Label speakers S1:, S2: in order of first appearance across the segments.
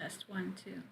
S1: Test 1, 2.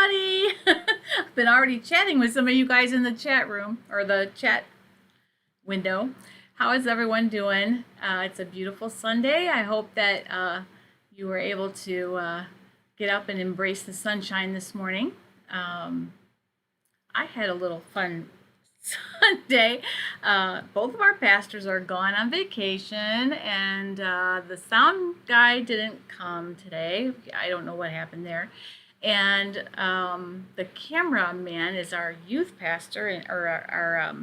S1: everybody. I've been already chatting with some of you guys in the chat room or the chat window. How is everyone doing? It's a beautiful Sunday. I hope that you were able to get up and embrace the sunshine this morning. I had a little fun Sunday. Both of our pastors are gone on vacation, and the sound guy didn't come today. I don't know what happened there. And the cameraman is our youth pastor, or our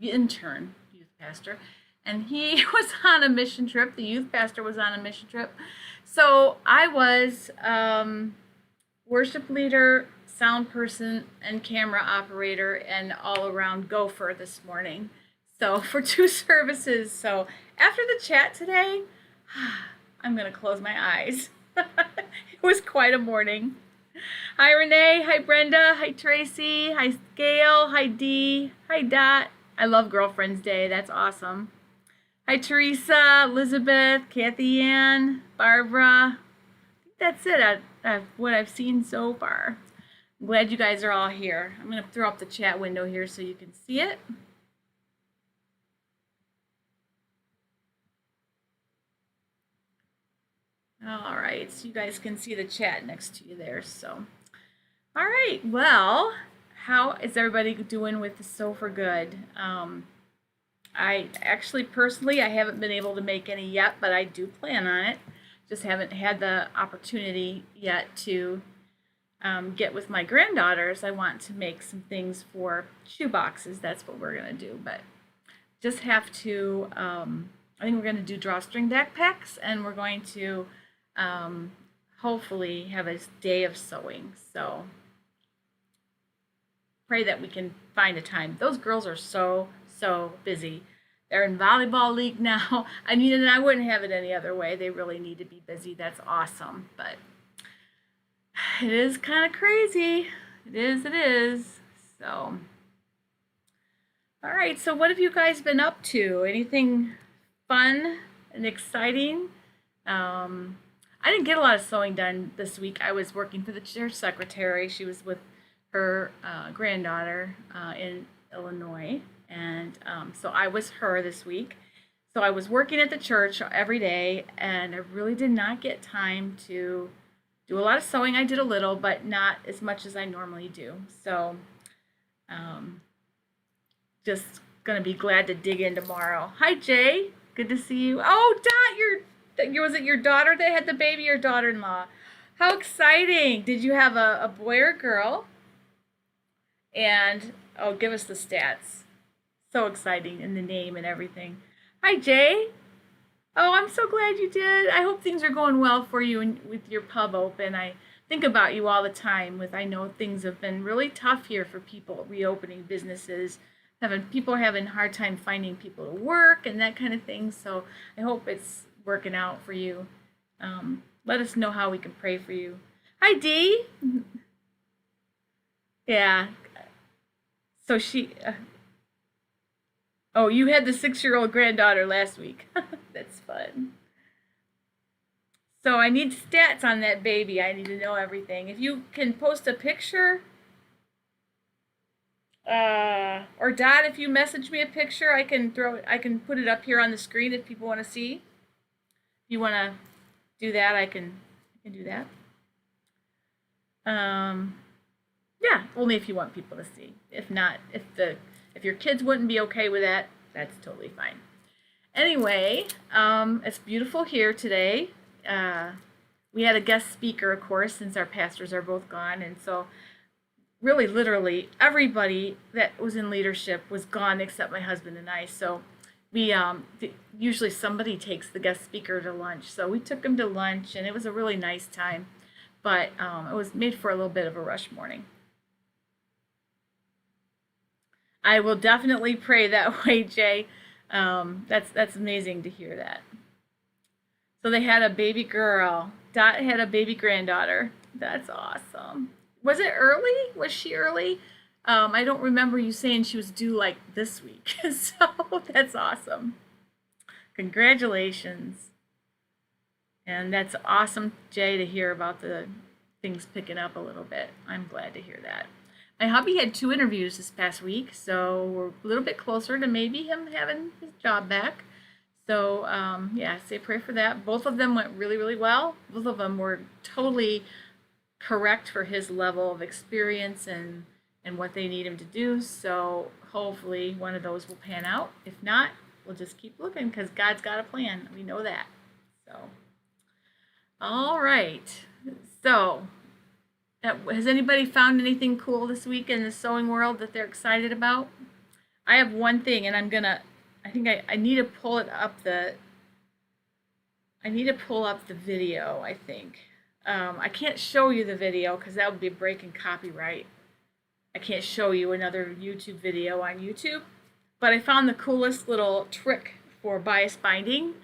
S1: intern youth pastor, and he was on a mission trip. The youth pastor was on a mission trip. So I was worship leader, sound person, and camera operator, and all around gopher this morning. So for 2 services. So after the chat today, I'm going to close my eyes. It was quite a morning. Hi Renee, hi Brenda, hi Tracy, hi Gail, hi Dee, hi Dot. I love Girlfriend's Day, that's awesome. Hi Teresa, Elizabeth, Kathy Ann, Barbara. I think that's it, what I've seen so far. I'm glad you guys are all here. I'm going to throw up the chat window here so you can see it. All right, so you guys can see the chat next to you there. So, all right, well, how is everybody doing with the So For Good? I actually, personally, I haven't been able to make any yet, but I do plan on it. Just haven't had the opportunity yet to get with my granddaughters. I want to make some things for shoe boxes. That's what we're going to do, but just have to, I think we're going to do drawstring backpacks, and we're going to hopefully have a day of sewing. So pray that we can find a time. Those girls are so busy. They're in volleyball league now. I mean, and I wouldn't have it any other way. They really need to be busy. That's awesome. But it is kind of crazy. It is. So, all right. So what have you guys been up to? Anything fun and exciting? I didn't get a lot of sewing done this week. I was working for the church secretary. She was with her granddaughter in Illinois. And so I was her this week. So I was working at the church every day, and I really did not get time to do a lot of sewing. I did a little, but not as much as I normally do. So just going to be glad to dig in tomorrow. Hi, Jay. Good to see you. Oh, Dot, was it your daughter that had the baby or daughter-in-law? How exciting. Did you have a boy or girl? And, oh, give us the stats. So exciting, and the name and everything. Hi, Jay. Oh, I'm so glad you did. I hope things are going well for you and with your pub open. I think about you all the time. I know things have been really tough here for people reopening businesses. People are having a hard time finding people to work and that kind of thing. So I hope it's working out for you. Let us know how we can pray for you. Hi, Dee. Yeah. So oh, you had the 6-year-old granddaughter last week. That's fun. So I need stats on that baby. I need to know everything. If you can post a picture, or Dot, if you message me a picture, I can put it up here on the screen if people want to see. If you want to do that, I can do that. Yeah, only if you want people to see. If not, if your kids wouldn't be okay with that, that's totally fine. Anyway, it's beautiful here today. We had a guest speaker, of course, since our pastors are both gone, and so really, literally, everybody that was in leadership was gone except my husband and I. So we usually somebody takes the guest speaker to lunch. So we took him to lunch, and it was a really nice time, but it was made for a little bit of a rush morning. I will definitely pray that way, Jay. That's amazing to hear that. So they had a baby girl. Dot had a baby granddaughter. That's awesome. Was it early? Was she early? I don't remember you saying she was due like this week. So that's awesome. Congratulations. And that's awesome, Jay, to hear about the things picking up a little bit. I'm glad to hear that. My hubby had 2 interviews this past week, so we're a little bit closer to maybe him having his job back. So yeah, say pray for that. Both of them went really, really well. Both of them were totally correct for his level of experience and what they need him to do. So hopefully one of those will pan out. If not, we'll just keep looking because God's got a plan. We know that. So, all right. So, has anybody found anything cool this week in the sewing world that they're excited about? I have one thing, and I think I need to pull it up I need to pull up the video, I think. I can't show you the video because that would be breaking copyright. I can't show you another YouTube video on YouTube, but I found the coolest little trick for bias binding.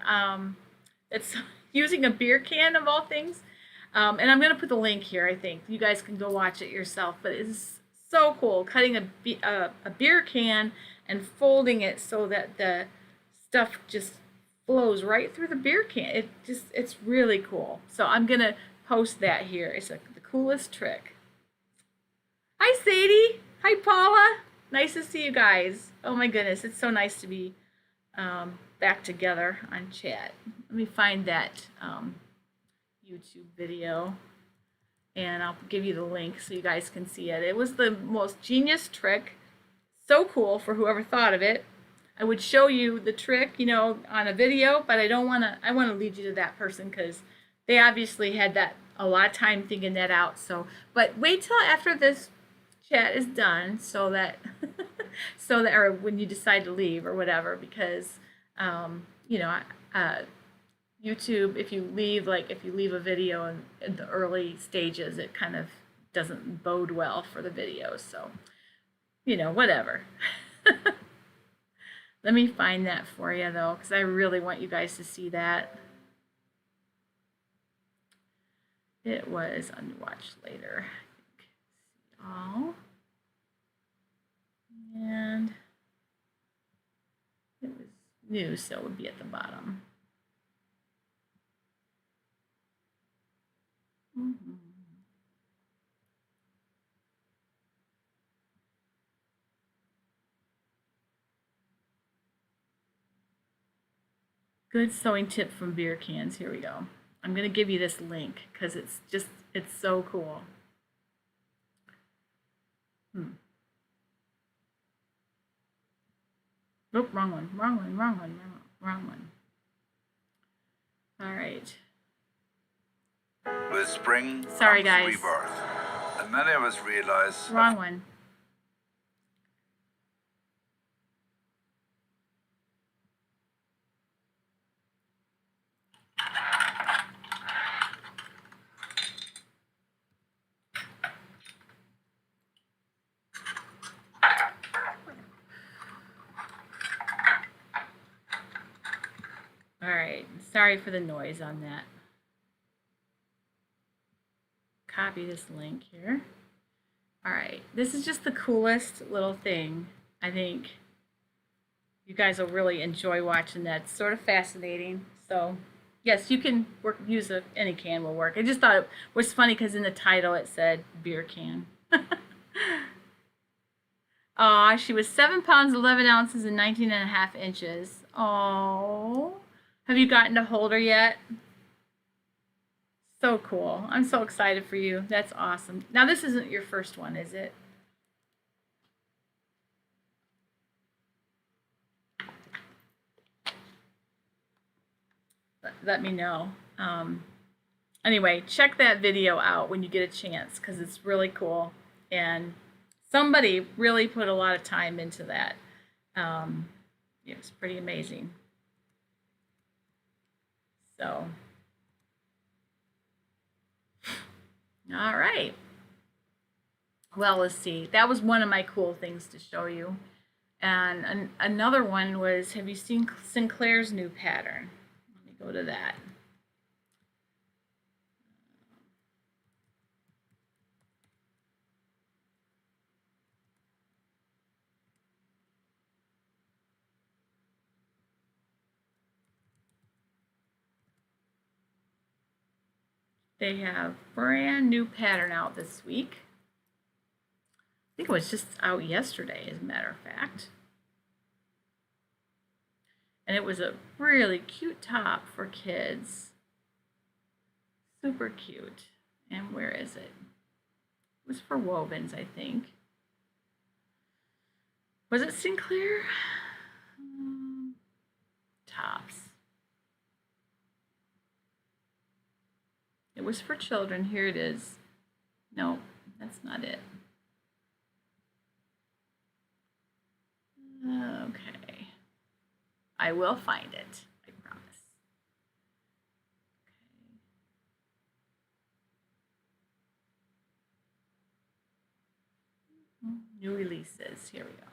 S1: It's using a beer can of all things. And I'm going to put the link here, I think. You guys can go watch it yourself, but it's so cool. Cutting a beer can and folding it so that the stuff just flows right through the beer can. It's really cool. So I'm going to post that here. It's the coolest trick. Hi, Sadie. Hi, Paula. Nice to see you guys. Oh my goodness, it's so nice to be back together on chat. Let me find that YouTube video and I'll give you the link so you guys can see it. It was the most genius trick. So cool for whoever thought of it. I would show you the trick, you know, on a video, but I want to lead you to that person because they obviously had a lot of time thinking that out. So, but wait till after this chat is done so that or when you decide to leave or whatever, because you know, YouTube, if you leave a video in the early stages, it kind of doesn't bode well for the video. So, you know, whatever. Let me find that for you though, because I really want you guys to see that. It was on Watch Later. All. And it was new, so it would be at the bottom. Good sewing tip from beer cans. Here we go. I'm going to give you this link because it's so cool. Nope, wrong one. All right.
S2: With spring
S1: Sorry, guys.
S2: Rebirth, and many of us realize.
S1: Wrong one. All right. Sorry for the noise on that. Copy this link here. All right, this is just the coolest little thing. I think you guys will really enjoy watching that. It's sort of fascinating. So yes, you can use any can will work. I just thought it was funny because in the title it said beer can. Aw, she was 7 pounds 11 ounces and 19.5 inches. Oh, have you gotten to hold her yet? So cool. I'm so excited for you. That's awesome. Now, this isn't your first one, is it? Let me know. Anyway, check that video out when you get a chance because it's really cool. And somebody really put a lot of time into that. It was pretty amazing. So... all right. Well, let's see. That was one of my cool things to show you. And another one was, have you seen Sinclair's new pattern? Let me go to that. They have brand new pattern out this week. I think it was just out yesterday, as a matter of fact. And it was a really cute top for kids. Super cute. And where is it? It was for Wovens, I think. Was it Sinclair? Tops. It was for children. Here it is. No, that's not it. Okay. I will find it, I promise. Okay. New releases. Here we go.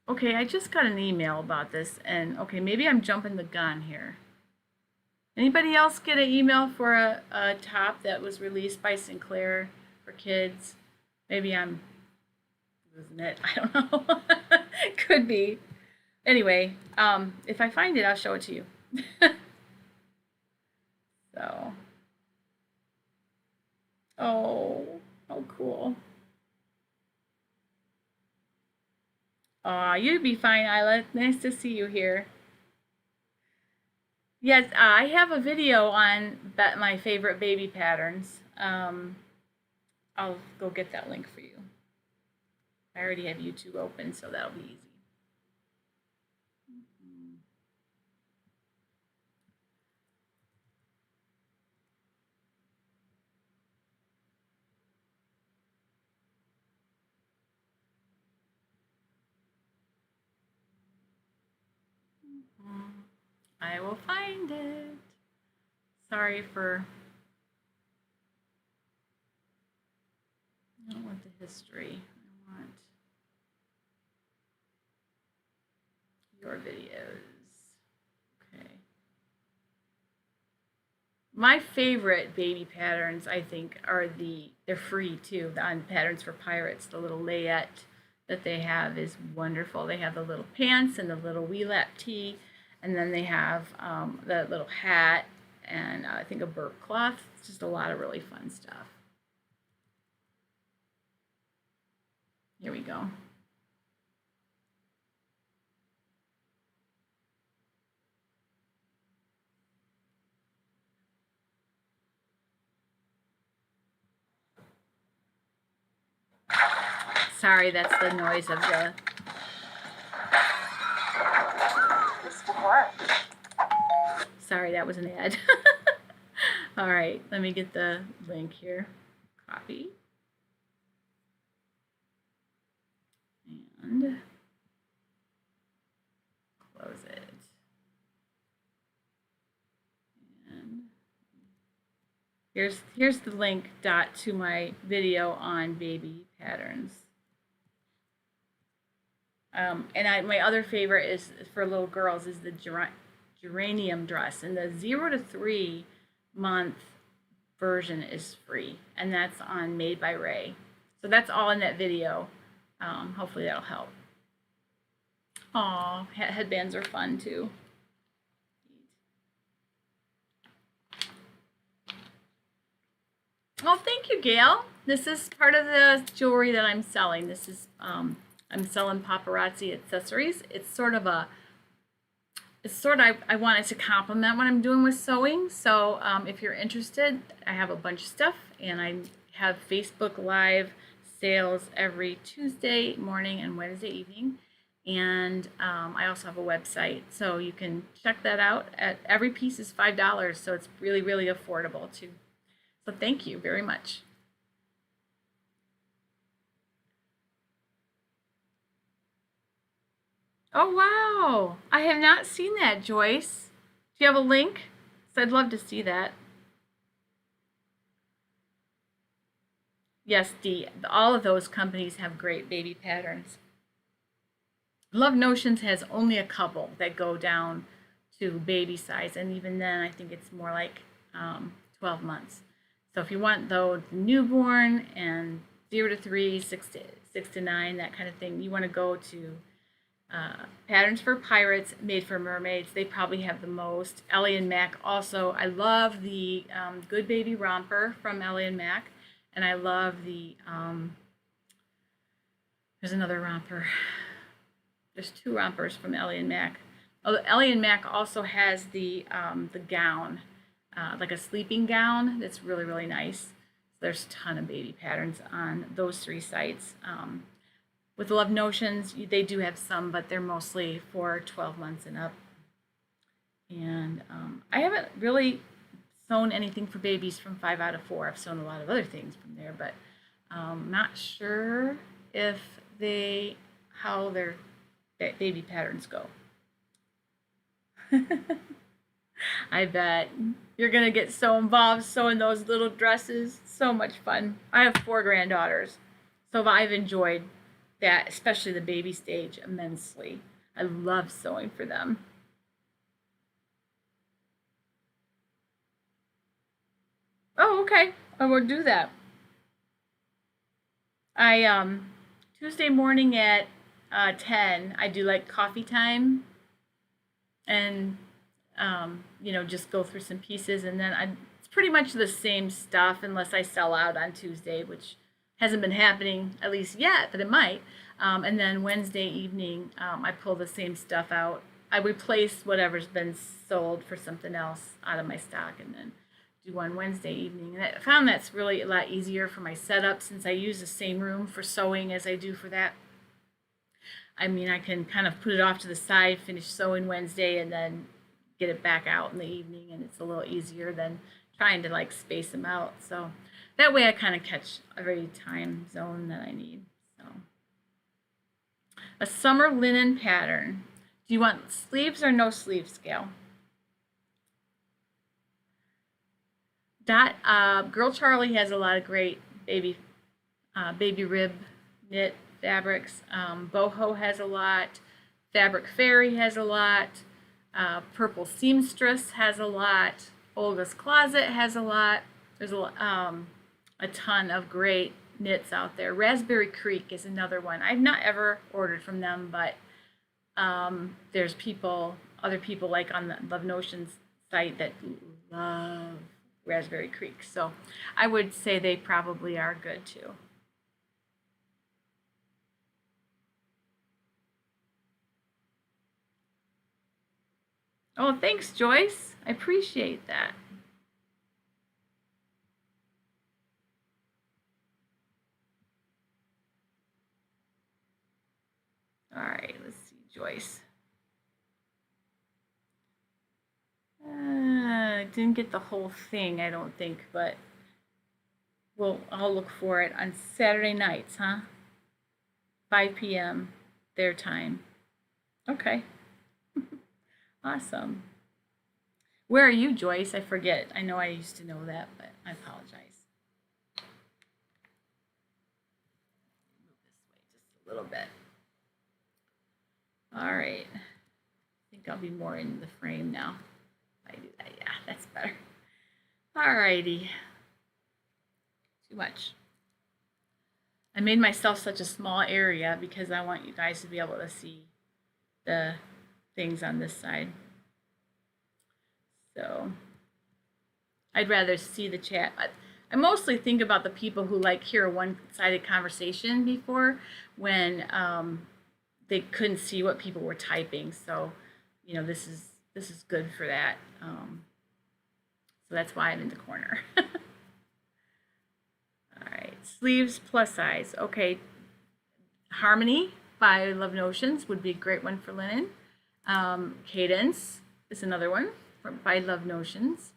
S1: Okay, I just got an email about this, and okay, maybe I'm jumping the gun here. Anybody else get an email for a top that was released by Sinclair for kids? Maybe I'm losing it. I don't know. Could be. Anyway, if I find it, I'll show it to you. So, oh, how cool. Aw, you'd be fine, Isla. Nice to see you here. Yes, I have a video on my favorite baby patterns. I'll go get that link for you. I already have YouTube open, so that'll be easy. I will find it. Sorry for... I don't want the history. I want your videos. Okay. My favorite baby patterns, I think, are they're free too, on Patterns for Pirates. The little layette that they have is wonderful. They have the little pants and the little wee lap tee, and then they have the little hat and I think a burp cloth. It's just a lot of really fun stuff. Here we go. Sorry, that's the noise of the... Sorry, that was an ad. All right, let me get the link here. Copy. And close it. And here's the link to my video on baby patterns. And my other favorite is for little girls is the geranium dress, and the 0 to 3 month version is free, and that's on Made by Ray. So that's all in that video. Hopefully that'll help. Aw, headbands are fun too. Oh, thank you, Gail. This is part of the jewelry that I'm selling. This is I'm selling paparazzi accessories. I want it to complement what I'm doing with sewing. So if you're interested, I have a bunch of stuff, and I have Facebook Live sales every Tuesday morning and Wednesday evening. And I also have a website, so you can check that out. Every piece is $5, so it's really, really affordable too. So thank you very much. Oh, wow. I have not seen that, Joyce. Do you have a link? So I'd love to see that. Yes, Dee, all of those companies have great baby patterns. Love Notions has only a couple that go down to baby size, and even then I think it's more like 12 months. So if you want though newborn and 0 to 3, 6 to 9, that kind of thing, you want to go to Patterns for Pirates, Made for Mermaids. They probably have the most. Ellie and Mac also. I love the Good Baby Romper from Ellie and Mac. And I love the, there's another romper. There's two rompers from Ellie and Mac. Oh, Ellie and Mac also has the gown, like a sleeping gown that's really, really nice. There's a ton of baby patterns on those three sites. With Love Notions, they do have some, but they're mostly for 12 months and up. And I haven't really sewn anything for babies from 5 out of 4. I've sewn a lot of other things from there, but not sure if how their baby patterns go. I bet you're gonna get so involved sewing those little dresses. So much fun. I have 4 granddaughters, so I've enjoyed that, especially the baby stage, immensely. I love sewing for them. Oh, okay. I will do that. I Tuesday morning at 10, I do like coffee time, and just go through some pieces, and then it's pretty much the same stuff unless I sell out on Tuesday, which hasn't been happening at least yet, but it might. And then Wednesday evening, I pull the same stuff out. I replace whatever's been sold for something else out of my stock, and then do one Wednesday evening. And I found that's really a lot easier for my setup since I use the same room for sewing as I do for that. I mean, I can kind of put it off to the side, finish sewing Wednesday, and then get it back out in the evening, and it's a little easier than trying to like space them out. So that way I kind of catch every time zone that I need. So a summer linen pattern. Do you want sleeves or no sleeves, Gail? Girl Charlee has a lot of great baby rib knit fabrics. Boho has a lot. Fabric Fairy has a lot. Purple Seamstress has a lot. Olga's Closet has a lot. There's a ton of great knits out there. Raspberry Creek is another one. I've not ever ordered from them, but there's other people like on the Love Notions site that love Raspberry Creek. So I would say they probably are good too. Oh, thanks, Joyce. I appreciate that. All right, let's see, Joyce. I didn't get the whole thing, I don't think, but I'll look for it on Saturday nights, huh? 5 p.m. their time. Okay. Awesome. Where are you, Joyce? I forget. I know I used to know that, but I apologize. Move this way just a little bit. All right. I think I'll be more in the frame now. If I do that, yeah, that's better. All righty. Too much. I made myself such a small area because I want you guys to be able to see the things on this side. So I'd rather see the chat. I mostly think about the people who like hear a one-sided conversation before when they couldn't see what people were typing. So this is good for that. So that's why I'm in the corner. All right, sleeves plus size. Okay, Harmony by Love Notions would be a great one for linen. Cadence is another one by Love Notions.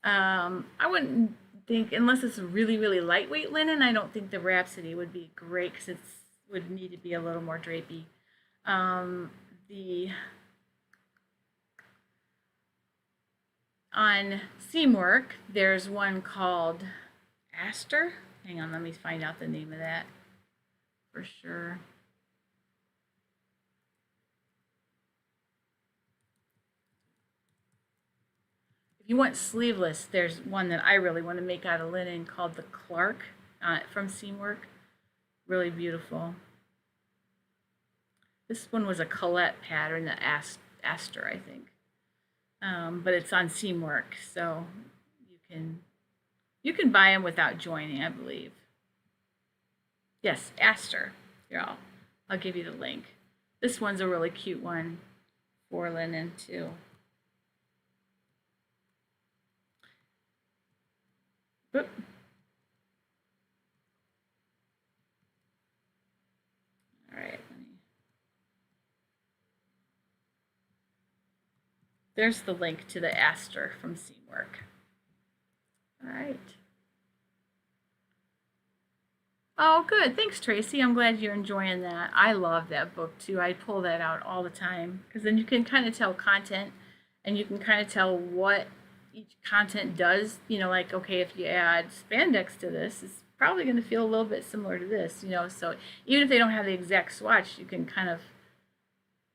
S1: I wouldn't think, unless it's really, really lightweight linen, I don't think the Rhapsody would be great because it would need to be a little more drapey. On Seamwork, there's one called Aster. Hang on, let me find out the name of that for sure. If you want sleeveless, there's one that I really want to make out of linen called the Clark from Seamwork. Really beautiful. This one was a Colette pattern, the Aster, I think. But it's on Seamwork, so you can you can buy them without joining, I believe. Yes, Aster. Here, I'll give you the link. This one's a really cute one for linen too. Oop. All right. There's the link to the Aster from Seamwork. All right. Oh, good. Thanks, Tracy. I'm glad you're enjoying that. I love that book too. I pull that out all the time because then you can kind of tell content and you can kind of tell what each content does. You know, like, okay, if you add spandex to this, it's probably going to feel a little bit similar to this, you know. So even if they don't have the exact swatch, you can kind of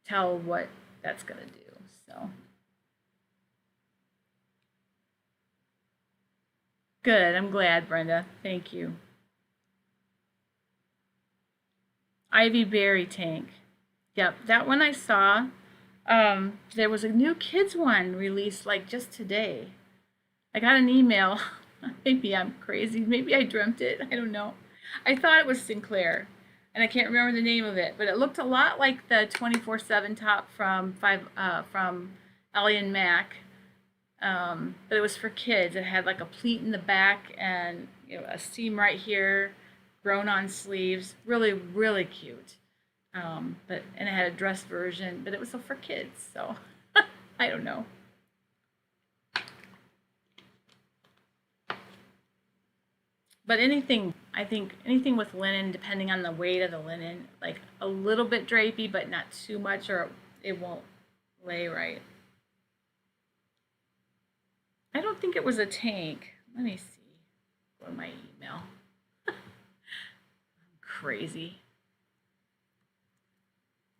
S1: tell what that's going to do. So good. I'm glad, Brenda. Thank you. Ivy Berry Tank. Yep, that one I saw. There was a new kids one released like just today. I got an email. Maybe I'm crazy. Maybe I dreamt it. I don't know. I thought it was Sinclair, and I can't remember the name of it, but it looked a lot like the 24/7 top from Ellie and Mac. But it was for kids. It had like a pleat in the back and a seam right here, grown on sleeves. Really, really cute. But and it had a dress version, but it was for kids. So I don't know. But anything, I think anything with linen, depending on the weight of the linen, like a little bit drapey, but not too much, or it won't lay right. I don't think it was a tank. Let me see. Go to my email. I'm crazy.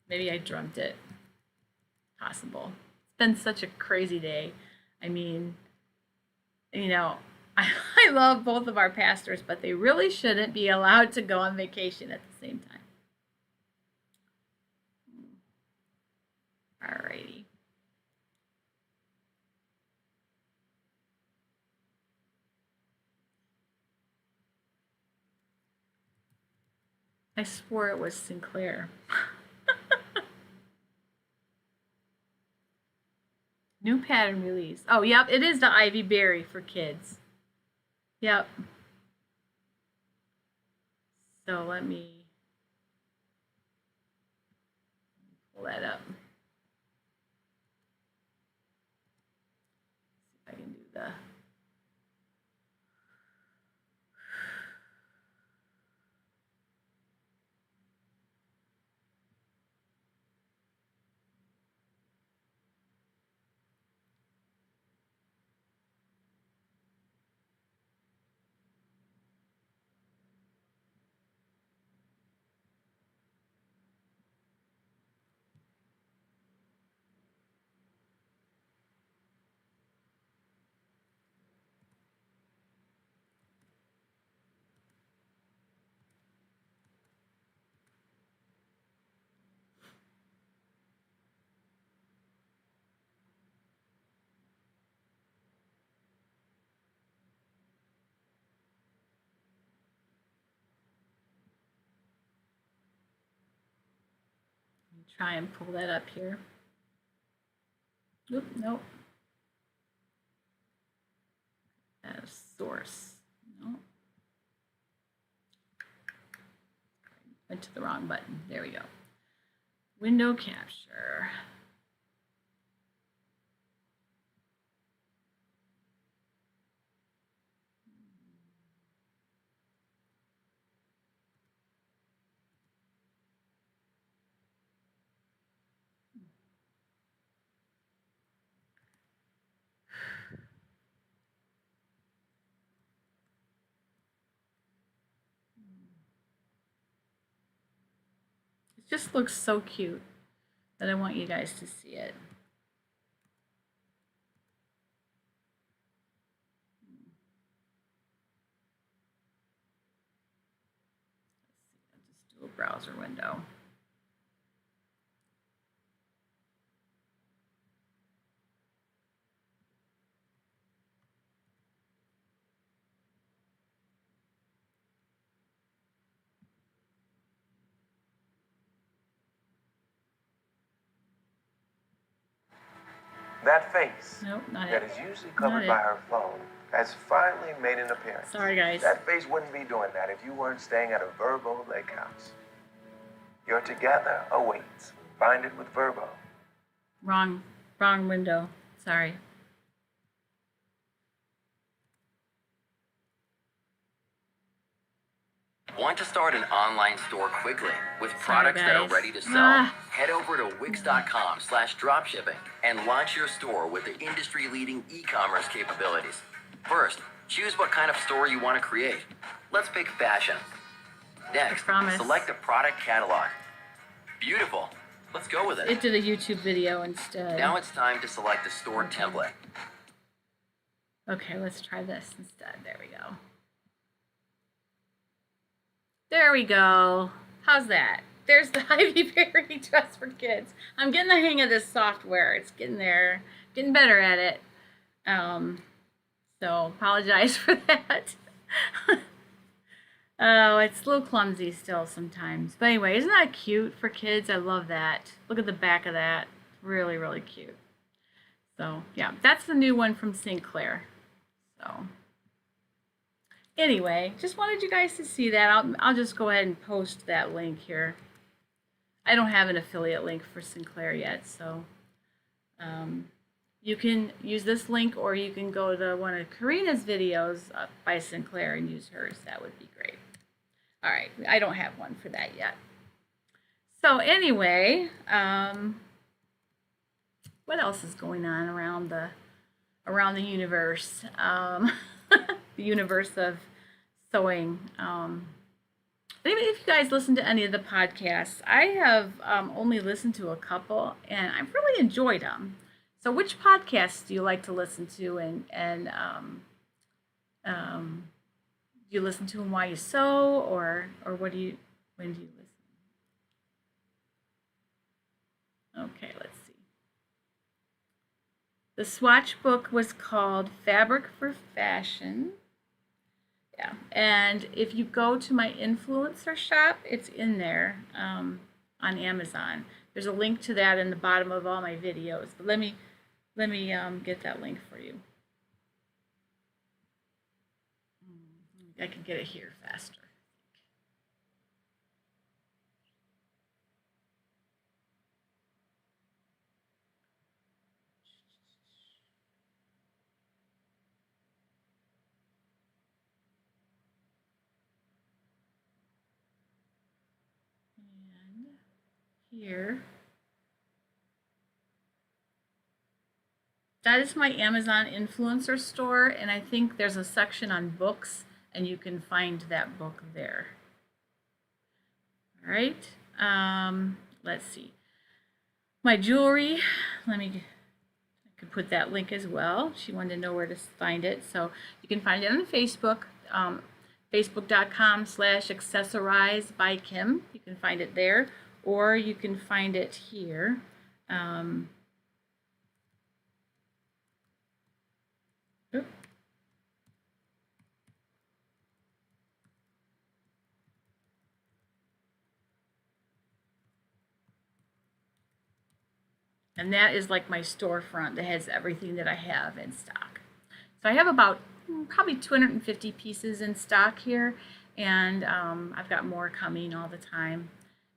S1: Maybe I dreamt it. Possible. It's been such a crazy day. I mean, you know, I love both of our pastors, but they really shouldn't be allowed to go on vacation at the same time. Alrighty. I swore it was Sinclair. New pattern release. Oh, yep, it is the Ivy Berry for kids. Yep. So let me pull that up. See if I can do the. Try and pull that up here. Oop, nope. As source. No. Went to the wrong button. There we go. Window capture. It just looks so cute that I want you guys to see it. Let's see, I'll just do a browser window.
S3: That face
S1: Nope, not
S3: that
S1: it.
S3: is usually
S1: Not
S3: covered
S1: it.
S3: by her phone has finally made an appearance.
S1: Sorry, guys.
S3: That face wouldn't be doing that if you weren't staying at a Verbo lake house. Your together awaits. Find it with Verbo.
S1: Wrong window. Sorry.
S4: Want to start an online store quickly with products that are
S1: guys.
S4: ready to sell? Head over to wix.com/dropshipping and launch your store with the industry-leading e-commerce capabilities. First, choose what kind of store you want to create. Let's pick fashion. Next, select a product catalog. Beautiful. Let's go with it.
S1: It did a YouTube video instead.
S4: Now it's time to select a store template.
S1: Okay, let's try this instead. There we go. There we go. How's that? There's the Ivy Berry dress for kids. I'm getting the hang of this software. It's getting there. Getting better at it. So apologize for that. Oh, it's a little clumsy still sometimes. But anyway, isn't that cute for kids? I love that. Look at the back of that. Really, really cute. So yeah, that's the new one from Sinclair. So anyway, just wanted you guys to see that. I'll just go ahead and post that link here. I don't have an affiliate link for Sinclair yet, so you can use this link, or you can go to one of Karina's videos by Sinclair and use hers. That would be great. All right, I don't have one for that yet. So anyway, what else is going on around the universe? The universe of sewing. If you guys listen to any of the podcasts, I have only listened to a couple, and I've really enjoyed them. So, which podcasts do you like to listen to, and do you listen to them while you sew, or when do you listen? Okay, let's see. The swatch book was called Fabric for Fashion. Yeah, and if you go to my influencer shop, it's in there on Amazon. There's a link to that in the bottom of all my videos. But let me get that link for you. I can get it here faster. And here. That is my Amazon influencer store, and I think there's a section on books, and you can find that book there. All right, let's see. My jewelry, I could put that link as well. She wanted to know where to find it, so you can find it on Facebook, facebook.com/accessorize by Kim. You can find it there, or you can find it here. And that is like my storefront that has everything that I have in stock. So I have about probably 250 pieces in stock here, and I've got more coming all the time.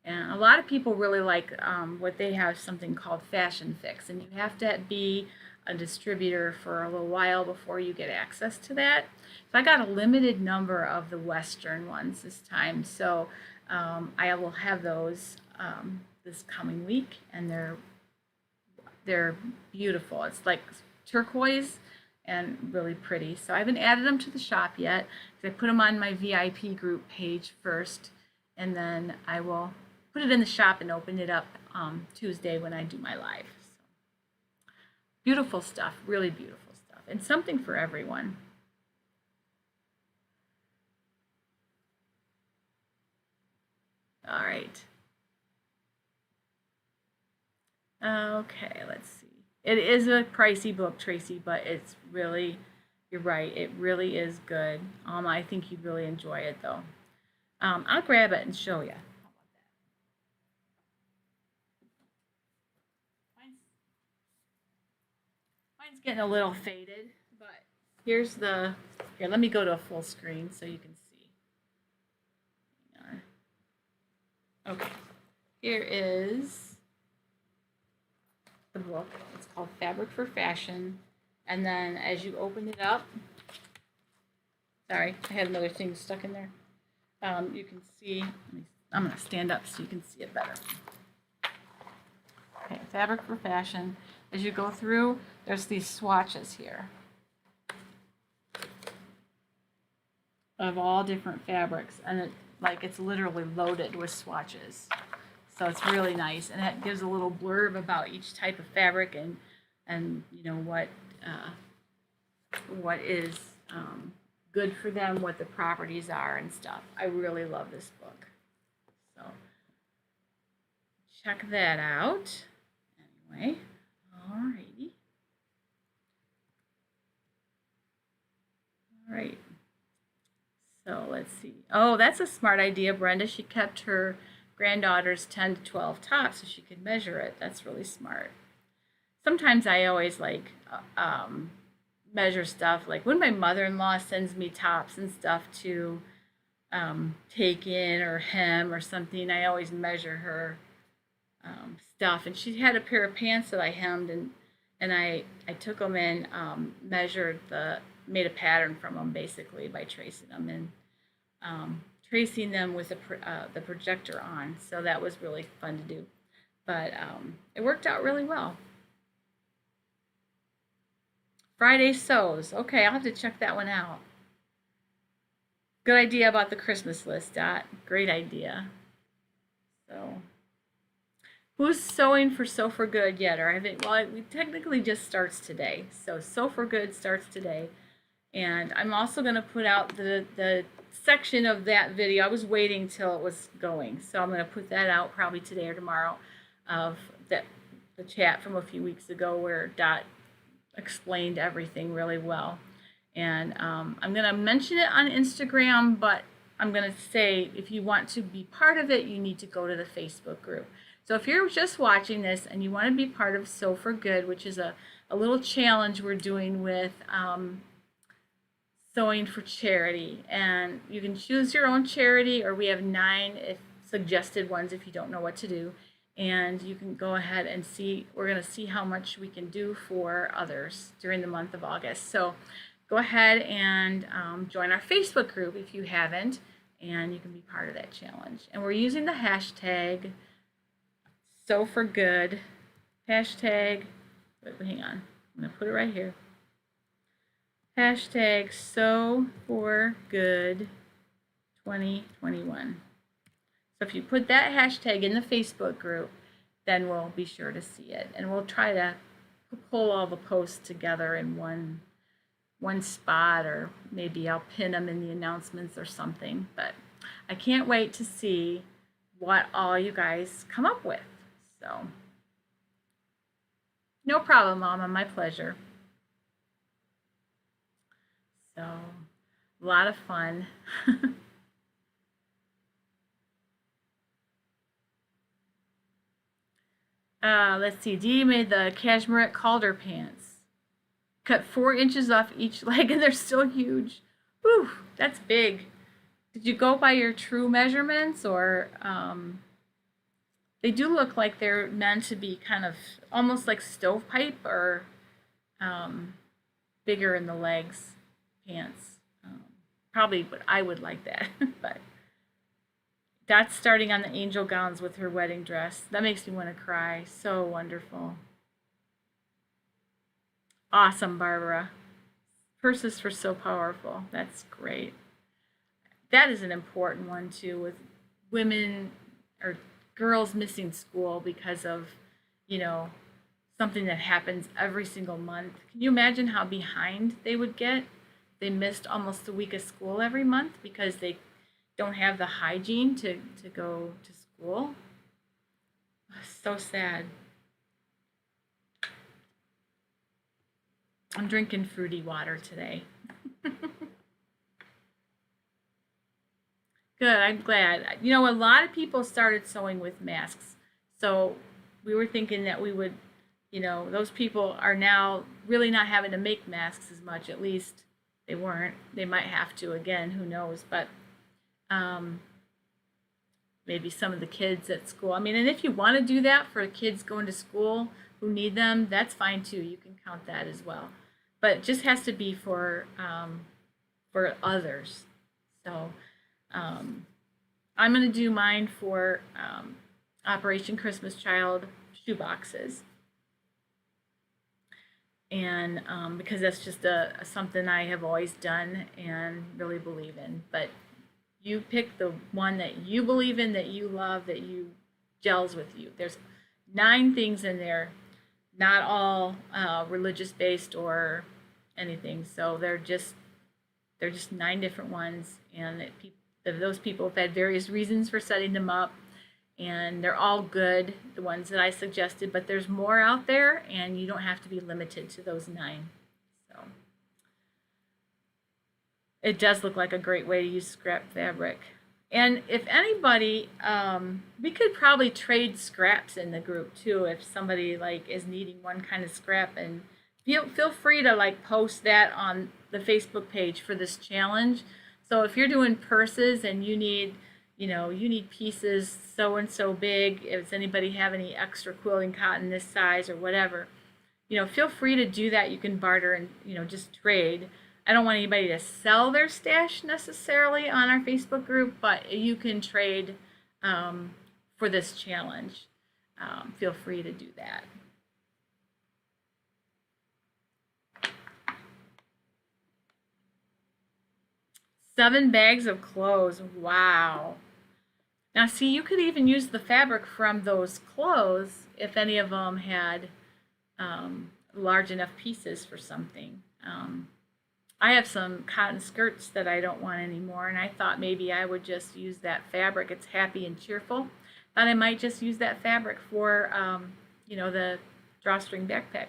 S1: And a lot of people really like what they have, something called Fashion Fix, and you have to be a distributor for a little while before you get access to that. So I got a limited number of the Western ones this time, so I will have those this coming week, and they're beautiful. It's like turquoise and really pretty. So I haven't added them to the shop yet, because I put them on my VIP group page first, and then I will put it in the shop and open it up Tuesday when I do my live. So, beautiful stuff, really beautiful stuff, and something for everyone. All right. Okay, let's see. It is a pricey book, Tracy, but it's really, you're right, it really is good. I think you'd really enjoy it, though. I'll grab it and show you. Mine's getting a little faded, but here's the, here, let me go to a full screen so you can see. Hang on. Okay, here is the book. It's called Fabric for Fashion. And then as you open it up, sorry, I had another thing stuck in there. You can see, I'm going to stand up so you can see it better. Okay, Fabric for Fashion. As you go through, there's these swatches here of all different fabrics, and it's literally loaded with swatches. So it's really nice, and it gives a little blurb about each type of fabric and you know what is good for them, what the properties are and stuff. I really love this book. So check that out. Anyway, alrighty. All right. So let's see. Oh, that's a smart idea, Brenda. She kept her granddaughter's 10 to 12 tops so she could measure it. That's really smart. Sometimes I always measure stuff. Like when my mother-in-law sends me tops and stuff to take in or hem or something, I always measure her stuff. And she had a pair of pants that I hemmed, and I took them and measured made a pattern from them basically by tracing them and tracing them with the projector on. So that was really fun to do. But it worked out really well. Friday sews. Okay, I'll have to check that one out. Good idea about the Christmas list, Dot. Great idea. So, who's sewing for Sew for Good yet? Or haven't? Well, it technically just starts today. So Sew for Good starts today, and I'm also going to put out the section of that video. I was waiting till it was going, so I'm going to put that out probably today or tomorrow of the chat from a few weeks ago where Dot explained everything really well. And I'm going to mention it on Instagram, but I'm going to say if you want to be part of it, you need to go to the Facebook group. So if you're just watching this and you want to be part of Sew for Good, which is a little challenge we're doing with sewing for charity, and you can choose your own charity, or we have 9 suggested ones if you don't know what to do. And you can go ahead and see, we're going to see how much we can do for others during the month of August. So go ahead and join our Facebook group if you haven't, and you can be part of that challenge. And we're using the hashtag Sew for Good. Hashtag, hang on, I'm going to put it right here. Hashtag Sew for Good 2021. So if you put that hashtag in the Facebook group, then we'll be sure to see it. And we'll try to pull all the posts together in one spot, or maybe I'll pin them in the announcements or something. But I can't wait to see what all you guys come up with. So no problem, Mama, my pleasure. So a lot of fun. Let's see, Dee made the cashmere Calder pants. Cut 4 inches off each leg and they're still huge. Whew, that's big. Did you go by your true measurements, or they do look like they're meant to be kind of almost like stovepipe, or bigger in the legs pants. Probably, but I would like that. But that's starting on the angel gowns with her wedding dress. That makes me want to cry. So wonderful. Awesome, Barbara. Purses for So Powerful. That's great. That is an important one too, with women or girls missing school because of, something that happens every single month. Can you imagine how behind they would get? They missed almost a week of school every month because they don't have the hygiene to go to school. So sad. I'm drinking fruity water today. Good, I'm glad. A lot of people started sewing with masks. So we were thinking that we would those people are now really not having to make masks as much. At least they weren't. They might have to again, who knows. But um, maybe some of the kids at school. I mean, and if you want to do that for kids going to school who need them, that's fine too. You can count that as well. But it just has to be for others. So I'm going to do mine for Operation Christmas Child shoe boxes. And because that's just something I have always done and really believe in. But you pick the one that you believe in, that you love, that you gels with you. There's 9 things in there, not all religious based or anything. So they're just 9 different ones, and those people have had various reasons for setting them up, and they're all good, the ones that I suggested, but there's more out there, and you don't have to be limited to those 9. So it does look like a great way to use scrap fabric. And if anybody, we could probably trade scraps in the group too, if somebody like is needing one kind of scrap, and feel free to like post that on the Facebook page for this challenge. So if you're doing purses and you need pieces so and so big, if anybody have any extra quilting cotton this size or whatever, feel free to do that. You can barter and just trade. I don't want anybody to sell their stash necessarily on our Facebook group, but you can trade for this challenge. Feel free to do that. Seven bags of clothes. Wow. Now see, you could even use the fabric from those clothes if any of them had large enough pieces for something. I have some cotton skirts that I don't want anymore, and I thought maybe I would just use that fabric. It's happy and cheerful. Thought I might just use that fabric for the drawstring backpack.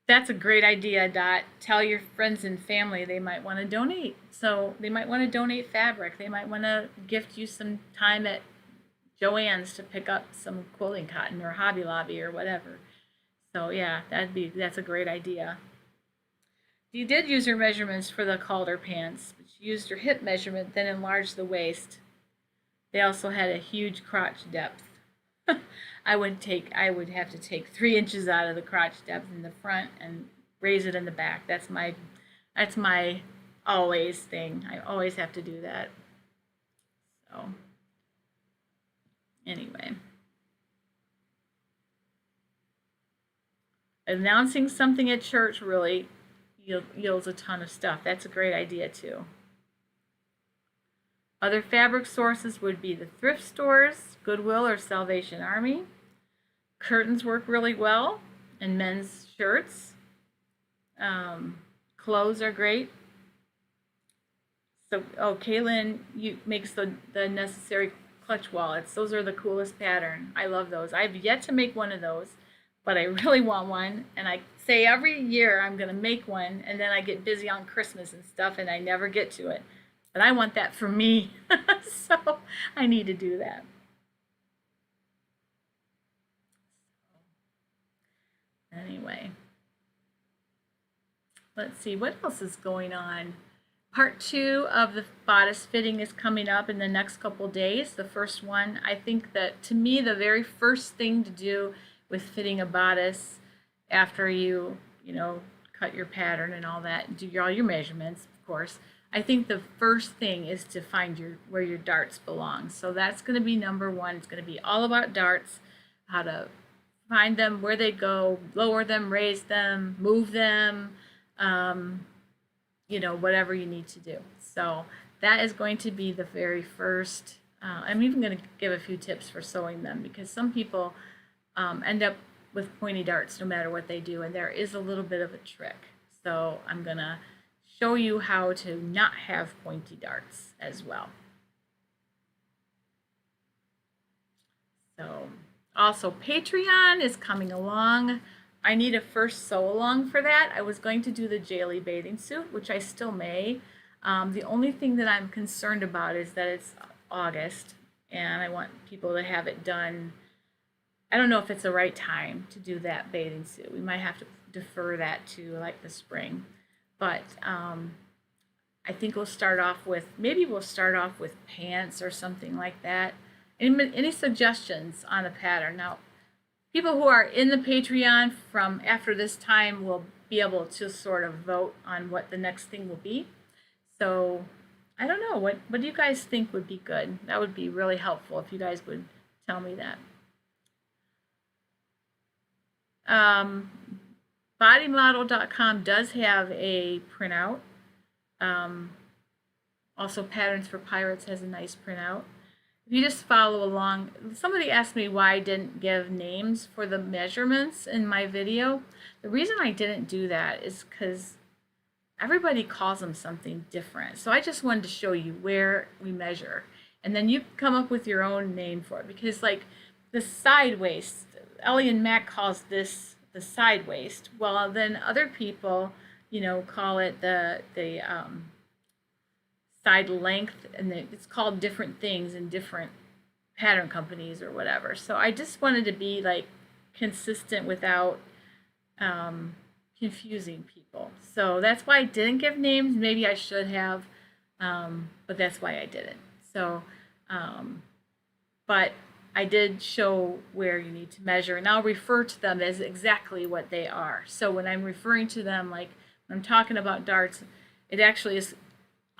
S1: That's a great idea, Dot. Tell your friends and family they might want to donate. So they might want to donate fabric. They might want to gift you some time at Joann's to pick up some quilting cotton, or Hobby Lobby or whatever. So yeah, that's a great idea. You did use your measurements for the Calder pants, but you used your hip measurement, then enlarged the waist. They also had a huge crotch depth. I would have to take 3 inches out of the crotch depth in the front and raise it in the back. That's my always thing. I always have to do that. So anyway, announcing something at church really yields a ton of stuff. That's a great idea too. Other fabric sources would be the thrift stores, Goodwill or Salvation Army. Curtains work really well, and men's shirts. Clothes are great. So, Kaylin makes the necessary clutch wallets. Those are the coolest pattern. I love those. I've yet to make one of those, but I really want one. And I say every year I'm going to make one, and then I get busy on Christmas and stuff, and I never get to it. But I want that for me, so I need to do that. Anyway, let's see what else is going on. Part 2 of the bodice fitting is coming up in the next couple days. The first one, I think that to me the very first thing to do with fitting a bodice after you cut your pattern and all that, do all your measurements, of course. I think the first thing is to find where your darts belong. So that's going to be number 1. It's going to be all about darts, how to find them, where they go, lower them, raise them, move them, whatever you need to do. So that is going to be the very first. I'm even going to give a few tips for sewing them, because some people end up with pointy darts no matter what they do, and there is a little bit of a trick. So I'm going to show you how to not have pointy darts as well. So also Patreon is coming along. I need a first sew along for that. I was going to do the Charlee bathing suit, which I still may. The only thing that I'm concerned about is that it's August, and I want people to have it done I don't know if it's the right time to do that bathing suit. We might have to defer that to like the spring. But I think we'll start off with, maybe we'll start off with pants or something like that. Any suggestions on a pattern? Now, people who are in the Patreon from after this time will be able to sort of vote on what the next thing will be. So I don't know. What do you guys think would be good? That would be really helpful if you guys would tell me that. Bodymodel.com does have a printout. Also, Patterns for Pirates has a nice printout. If you just follow along, somebody asked me why I didn't give names for the measurements in my video. The reason I didn't do that is because everybody calls them something different. So I just wanted to show you where we measure. And then you come up with your own name for it. Because like the side waist, Ellie Mac calls this the side waist. Well, then other people, you know, call it the side length, and it's called different things in different pattern companies or whatever. So I just wanted to be like consistent without confusing people. So that's why I didn't give names. Maybe I should have, but that's why I didn't. So, but I did show where you need to measure, and I'll refer to them as exactly what they are. So when I'm referring to them, like when I'm talking about darts, it actually is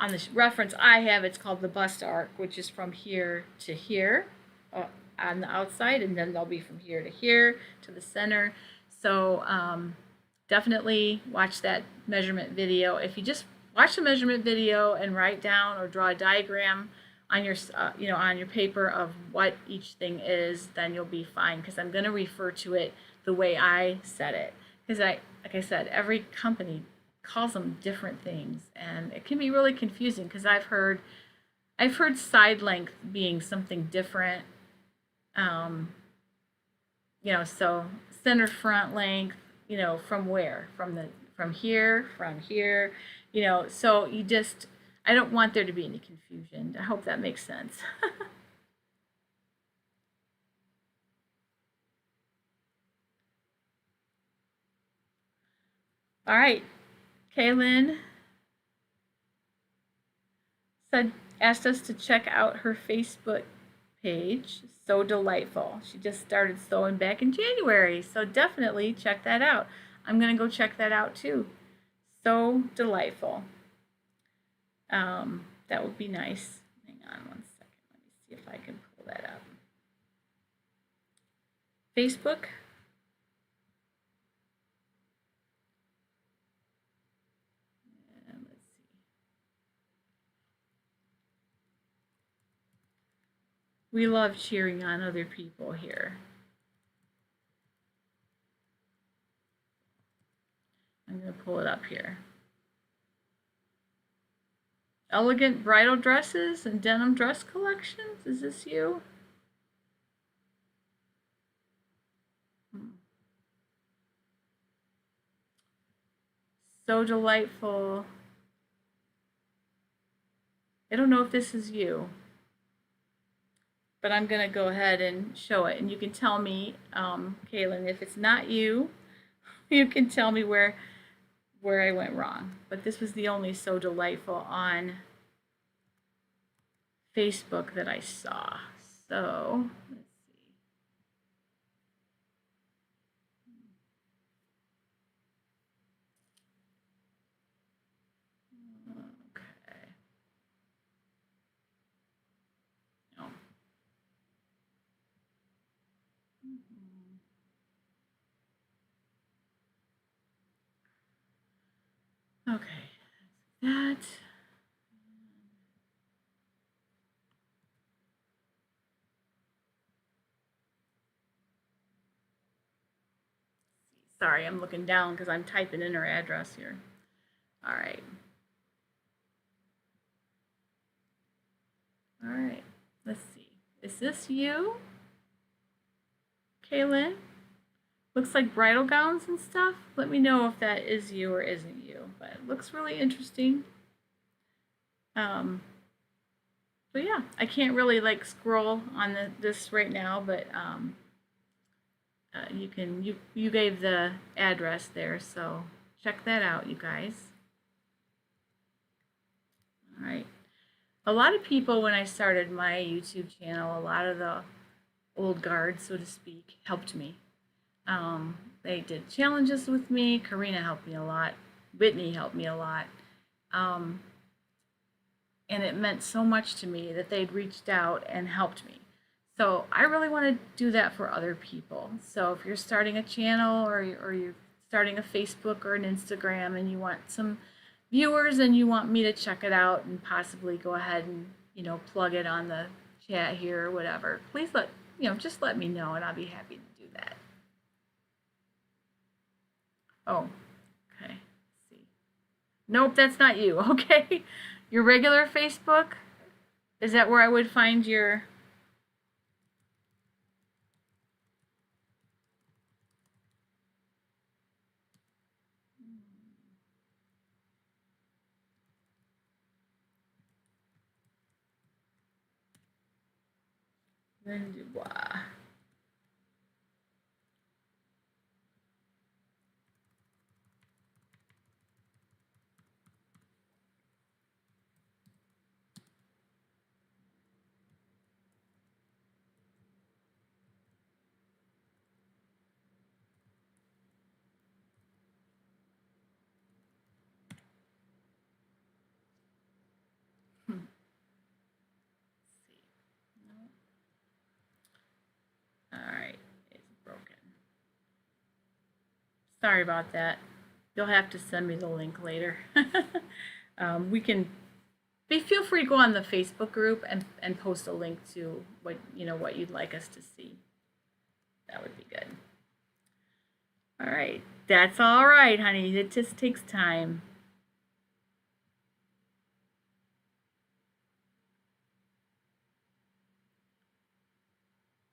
S1: on the reference I have, it's called the bust arc, which is from here to here on the outside, and then they'll be from here to here to the center. So definitely watch that measurement video. If you just watch the measurement video and write down or draw a diagram on your on your paper of what each thing is, then you'll be fine, because I'm going to refer to it the way I said it, because like I said, every company calls them different things, and it can be really confusing, because I've heard side length being something different, so center front length, from where, from here, so you just, I don't want there to be any confusion. I hope that makes sense. All right. Kaylin asked us to check out her Facebook page, So Delightful. She just started sewing back in January, so definitely check that out. I'm going to go check that out too. So Delightful. That would be nice. Hang on one second. Let me see if I can pull that up. Facebook. We love cheering on other people here. I'm going to pull it up here. Elegant bridal dresses and denim dress collections. Is this you? So Delightful. I don't know if this is you, but I'm going to go ahead and show it. And you can tell me, Kaylin, if it's not you, you can tell me where I went wrong. But this was the only So Delightful on Facebook that I saw. So let's see. Okay. No. Okay. That. Sorry, I'm looking down because I'm typing in her address here. All right. All right. Let's see. Is this you, Kaylin? Looks like bridal gowns and stuff. Let me know if that is you or isn't you. But it looks really interesting. But yeah, I can't really like scroll on this right now, but you gave the address there, so check that out, you guys. All right. A lot of people, when I started my YouTube channel, a lot of the old guard, so to speak, helped me. They did challenges with me. Karina helped me a lot. Whitney helped me a lot. And it meant so much to me that they'd reached out and helped me. So I really want to do that for other people. So if you're starting a channel or you're starting a Facebook or an Instagram and you want some viewers and you want me to check it out and possibly go ahead and, plug it on the chat here or whatever, please just let me know and I'll be happy to do that. Oh, okay. Let's see. Nope, that's not you. Okay. Your regular Facebook? Is that where I would find your... Dubois. Alright, it's broken. Sorry about that. You'll have to send me the link later. Feel free to go on the Facebook group and post a link to what you'd like us to see. That would be good. Alright, that's alright, honey. It just takes time.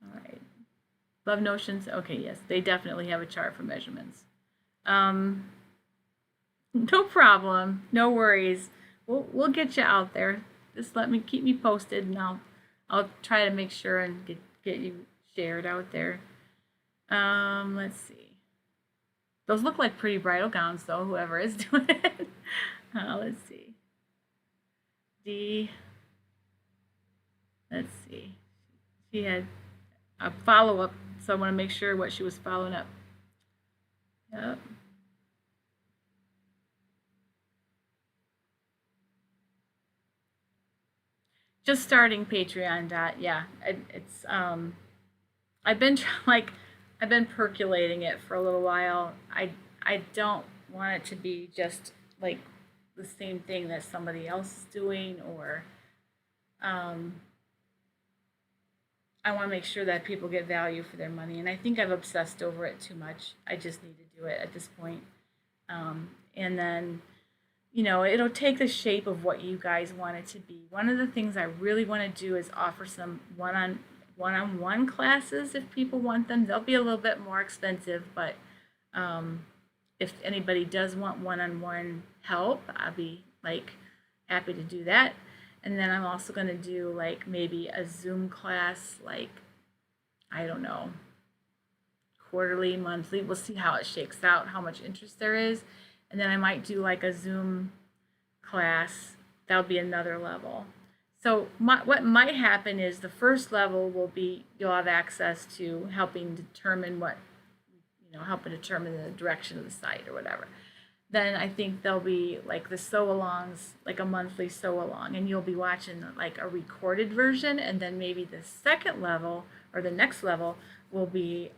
S1: Alright. Love Notions? Okay, yes, they definitely have a chart for measurements. No problem. No worries. We'll get you out there. Just keep me posted, and I'll try to make sure and get you shared out there. Let's see. Those look like pretty bridal gowns, though. Whoever is doing it. Let's see. Let's see. She had a follow-up, so I want to make sure what she was following up. Yep. Just starting Patreon. Yeah, it's I've been percolating it for a little while. I don't want it to be just like the same thing that somebody else is doing, or I want to make sure that people get value for their money, and I think I've obsessed over it too much. I just need to do it at this point. And then, it'll take the shape of what you guys want it to be. One of the things I really want to do is offer some one-on-one classes if people want them. They'll be a little bit more expensive, but if anybody does want one-on-one help, I'll be happy to do that. And then I'm also going to do maybe a Zoom class, I don't know, quarterly, monthly. We'll see how it shakes out, how much interest there is. And then I might do a Zoom class. That'll be another level. So what might happen is the first level will be, you'll have access to helping determine the direction of the site or whatever. Then I think there'll be the sew-alongs, a monthly sew-along, and you'll be watching a recorded version, and then maybe the second level or the next level will be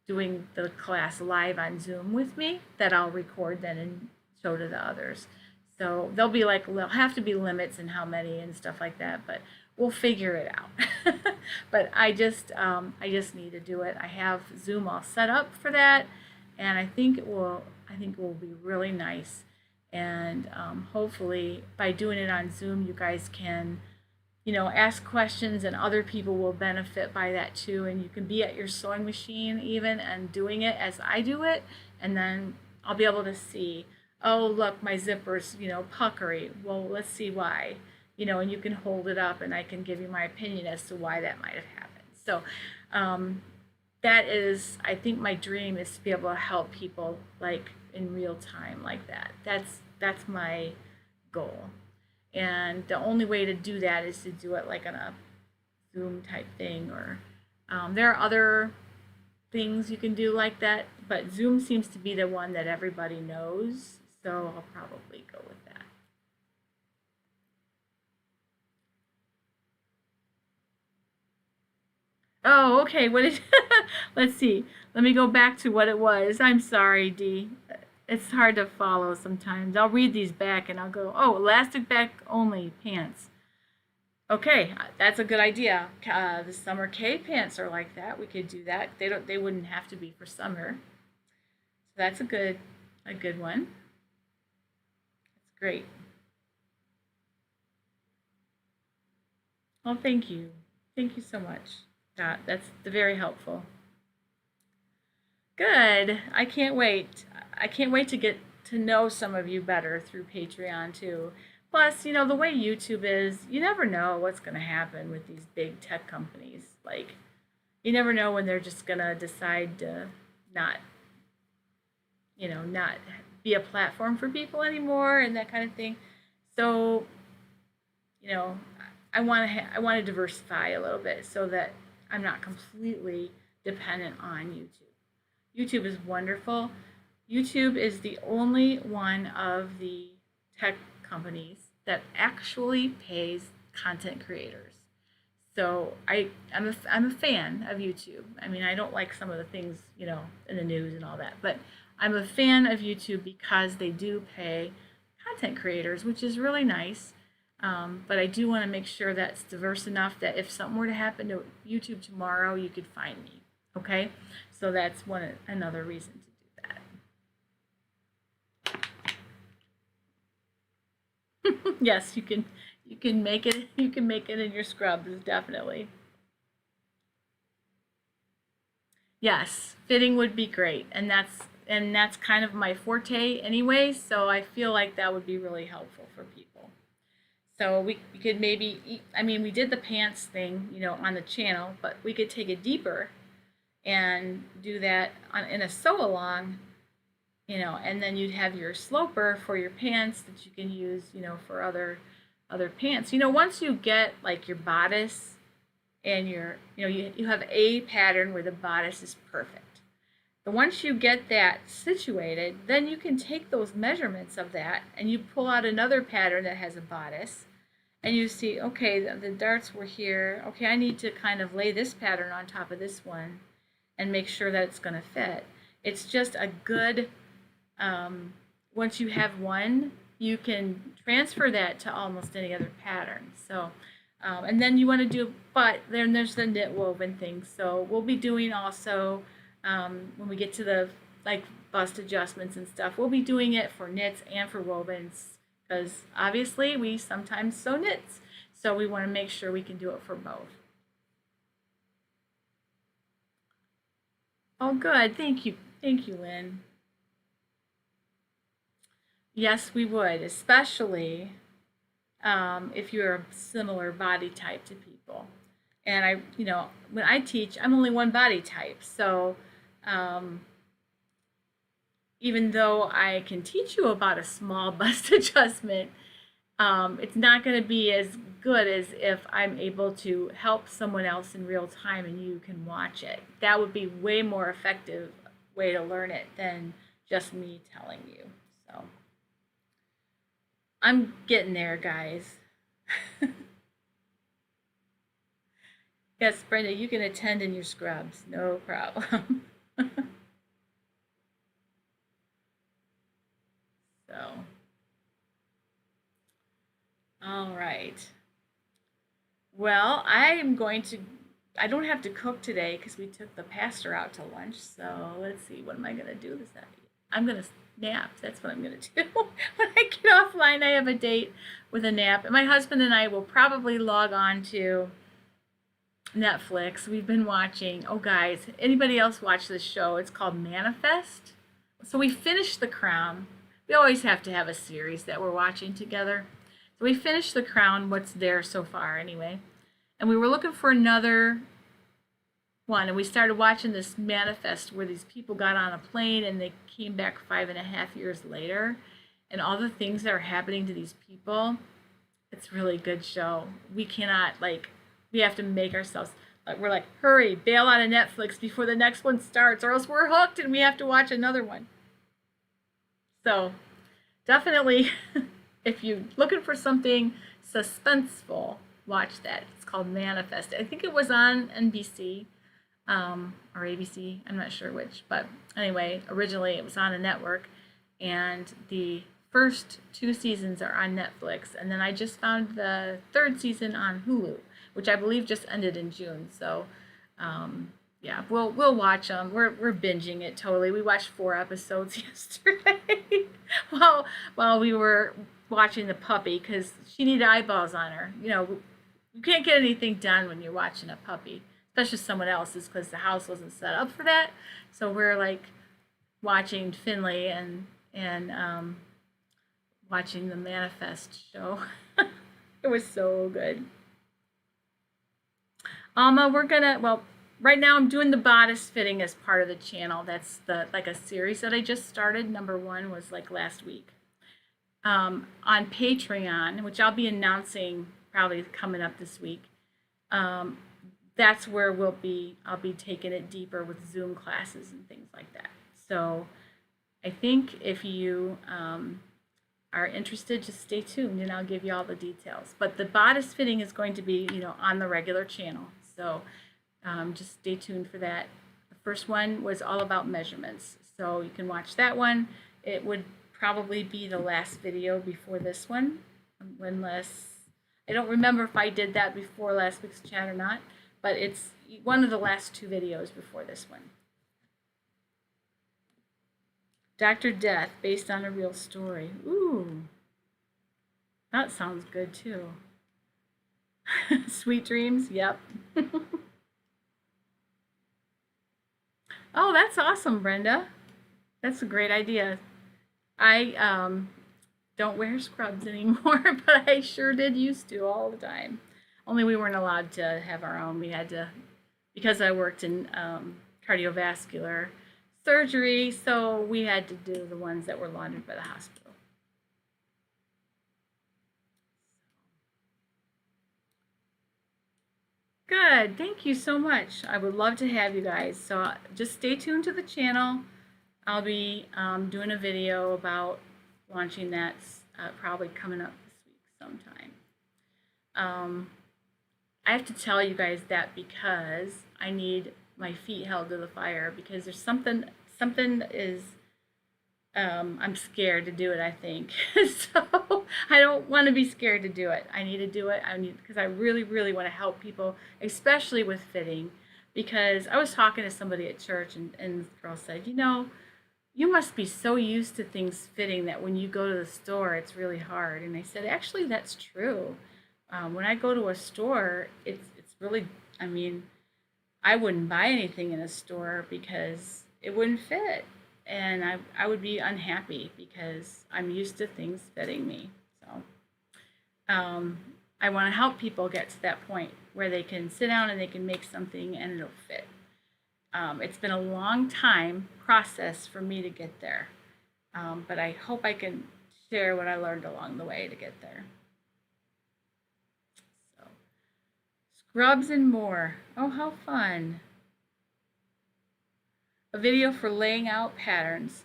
S1: doing the class live on Zoom with me that I'll record then and show to the others. So there'll have to be limits in how many and stuff like that, but we'll figure it out. But I just need to do it. I have Zoom all set up for that, and I think it will be really nice. And hopefully by doing it on Zoom, you guys can ask questions, and other people will benefit by that too. And you can be at your sewing machine even and doing it as I do it, and then I'll be able to see, oh look, my zipper's puckery. Well, let's see why. And you can hold it up, and I can give you my opinion as to why that might have happened. So that is, I think my dream is to be able to help people like in real time like that. That's my goal. And the only way to do that is to do it like on a Zoom type thing, or there are other things you can do like that, but Zoom seems to be the one that everybody knows, so I'll probably go with that. Oh, okay. What is? Let's see. Let me go back to what it was. I'm sorry, Dee. It's hard to follow sometimes. I'll read these back and I'll go, oh, elastic back only pants. Okay, that's a good idea. The summer K pants are like that. We could do that. They wouldn't have to be for summer. So that's a good one. That's great. Well, thank you. Thank you so much. That's very helpful. Good. I can't wait. I can't wait to get to know some of you better through Patreon too. Plus, the way YouTube is, you never know what's going to happen with these big tech companies. Like, you never know when they're just going to decide to not, not be a platform for people anymore and that kind of thing. So, I want to diversify a little bit so that I'm not completely dependent on YouTube. YouTube is wonderful. YouTube is the only one of the tech companies that actually pays content creators. So I'm a fan of YouTube. I mean, I don't like some of the things, in the news and all that, but I'm a fan of YouTube because they do pay content creators, which is really nice. But I do want to make sure that it's diverse enough that if something were to happen to YouTube tomorrow, you could find me. Okay? So that's another reason to do that. Yes, you can make it in your scrubs, definitely. Yes, fitting would be great, and that's kind of my forte anyway, so I feel like that would be really helpful for people. So we could maybe, we did the pants thing, on the channel, but we could take it deeper and do that in a sew along, and then you'd have your sloper for your pants that you can use, for other pants. Once you get like your bodice and you have a pattern where the bodice is perfect. But once you get that situated, then you can take those measurements of that and you pull out another pattern that has a bodice and you see, okay, the darts were here. Okay, I need to kind of lay this pattern on top of this one and make sure that it's going to fit. It's just a good, once you have one, you can transfer that to almost any other pattern. So, and then you want to do, but then there's the knit woven thing. So we'll be doing also, when we get to the like bust adjustments and stuff, we'll be doing it for knits and for wovens because obviously we sometimes sew knits. So we want to make sure we can do it for both. Oh, good. Thank you. Thank you, Lynn. Yes, we would, especially if you're a similar body type to people. And when I teach, I'm only one body type. So even though I can teach you about a small bust adjustment, it's not going to be as good as if I'm able to help someone else in real time and you can watch it. That would be way more effective way to learn it than just me telling you. So I'm getting there, guys. Yes, Brenda, you can attend in your scrubs. No problem. So, all right. Well, I don't have to cook today because we took the pastor out to lunch. So let's see, what am I going to do this afternoon? I'm going to nap. That's what I'm going to do. When I get offline, I have a date with a nap. And my husband and I will probably log on to Netflix. We've been watching, oh guys, anybody else watch this show? It's called Manifest. So we finished The Crown. We always have to have a series that we're watching together. So we finished The Crown, what's there so far anyway. And we were looking for another one, and we started watching this manifest where these people got on a plane and they came back 5.5 years later, and all the things that are happening to these people. It's really a good show. We cannot, like, we have to make ourselves, like, we're like, hurry, bail out of Netflix before the next one starts, or else we're hooked and we have to watch another one. So definitely, if you're looking for something suspenseful, watch that. It's called Manifest. I think it was on NBC or ABC. I'm not sure which, but anyway, originally it was on a network, and the first 2 seasons are on Netflix, and then I just found the 3rd season on Hulu, which I believe just ended in June. So yeah, we'll watch them. We're binging it totally. We watched 4 episodes yesterday while we were watching the puppy, because she needed eyeballs on her. You know, you can't get anything done when you're watching a puppy, especially someone else's, because the house wasn't set up for that. So we're like watching Finley and watching the Manifest show. It was so good. Alma, we're gonna, well, right now I'm doing the bodice fitting as part of the channel. That's like a series that I just started. Number 1 was like last week. On Patreon, which I'll be announcing probably coming up this week. That's where I'll be taking it deeper with Zoom classes and things like that. So I think if you are interested, just stay tuned and I'll give you all the details. But the bodice fitting is going to be, on the regular channel. So just stay tuned for that. The first one was all about measurements. So you can watch that one. It would probably be the last video before this one, unless, I don't remember if I did that before last week's chat or not, but it's one of the last 2 videos before this one. Dr. Death, based on a real story. Ooh, that sounds good too. Sweet dreams, yep. Oh, that's awesome, Brenda. That's a great idea. I don't wear scrubs anymore, but I sure did used to all the time. Only we weren't allowed to have our own. We had to, because I worked in cardiovascular surgery, so we had to do the ones that were laundered by the hospital. Good, thank you so much. I would love to have you guys. So just stay tuned to the channel. I'll be doing a video about launching that probably coming up this week sometime. I have to tell you guys that because I need my feet held to the fire, because there's something is, I'm scared to do it, I think. So I don't want to be scared to do it. I need to do it. Because I really, really want to help people, especially with fitting. Because I was talking to somebody at church, and the girl said, you must be so used to things fitting that when you go to the store, it's really hard. And I said, actually, that's true. When I go to a store, it's really, I wouldn't buy anything in a store because it wouldn't fit. And I would be unhappy because I'm used to things fitting me. So I want to help people get to that point where they can sit down and they can make something and it'll fit. It's been a long time process for me to get there, but I hope I can share what I learned along the way to get there. So, scrubs and more. Oh, how fun. A video for laying out patterns.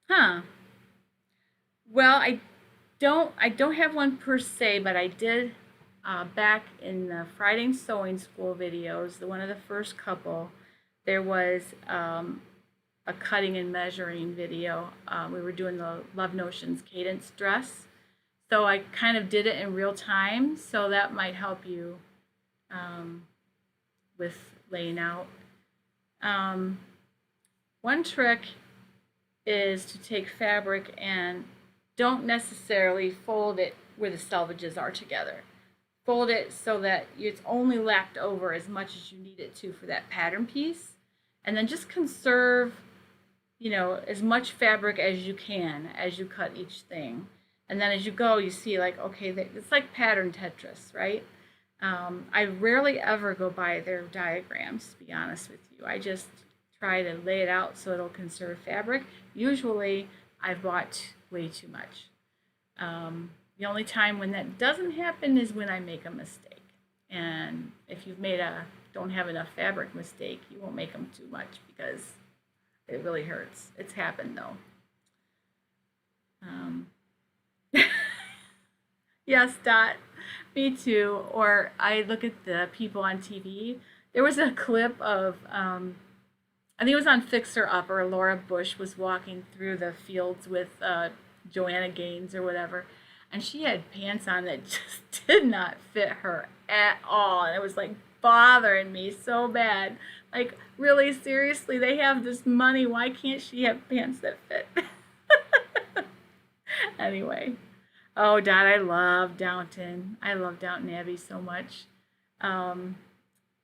S1: Huh. Well, I don't have one per se, but I did back in the Friday Sewing School videos, one of the first couple, there was a cutting and measuring video. We were doing the Love Notions cadence dress. So I kind of did it in real time, so that might help you with laying out. One trick is to take fabric and don't necessarily fold it where the selvages are together. Fold it so that it's only lapped over as much as you need it to for that pattern piece. And then just conserve, as much fabric as you can as you cut each thing. And then as you go, you see like, okay, it's like pattern Tetris, right? I rarely ever go by their diagrams, to be honest with you. I just try to lay it out so it'll conserve fabric. Usually I've bought way too much. The only time when that doesn't happen is when I make a mistake. And if you've made a don't have enough fabric mistake, you won't make them too much because it really hurts. It's happened though. Yes, Dot. Me too. Or I look at the people on TV. There was a clip of, I think it was on Fixer Upper. Laura Bush was walking through the fields with Joanna Gaines or whatever, and she had pants on that just did not fit her at all, and it was like bothering me so bad. Like, really, seriously, they have this money. Why can't she have pants that fit? Anyway. Oh, Dad, I love Downton. I love Downton Abbey so much. Um,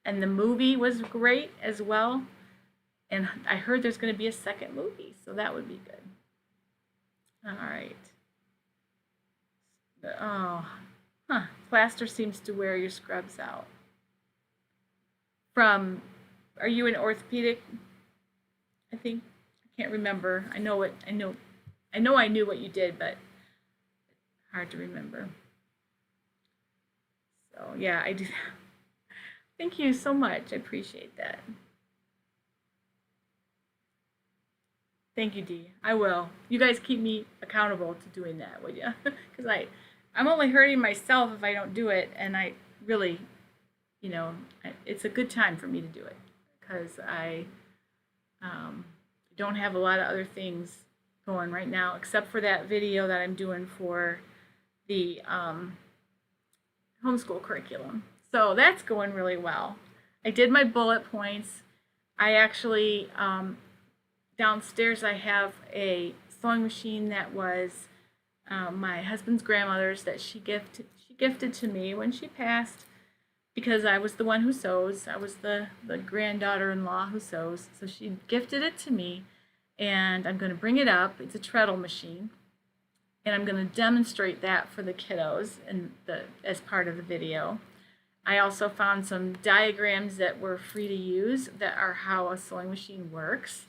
S1: and the movie was great as well. And I heard there's going to be a second movie, so that would be good. All right. Oh, huh. Plaster seems to wear your scrubs out. From, are you an orthopedic? I think I can't remember. I know I knew what you did, but hard to remember. So yeah, I do. Thank you so much. I appreciate that. Thank you, Dee. I will. You guys keep me accountable to doing that, would you? Because I'm only hurting myself if I don't do it, and I really, it's a good time for me to do it because I don't have a lot of other things going right now except for that video that I'm doing for the homeschool curriculum. So that's going really well. I did my bullet points. I actually, downstairs I have a sewing machine that was my husband's grandmother's that she gifted to me when she passed because I was the one who sews. I was the granddaughter-in-law who sews. So she gifted it to me, and I'm going to bring it up. It's a treadle machine. And I'm going to demonstrate that for the kiddos as part of the video. I also found some diagrams that were free to use that are how a sewing machine works.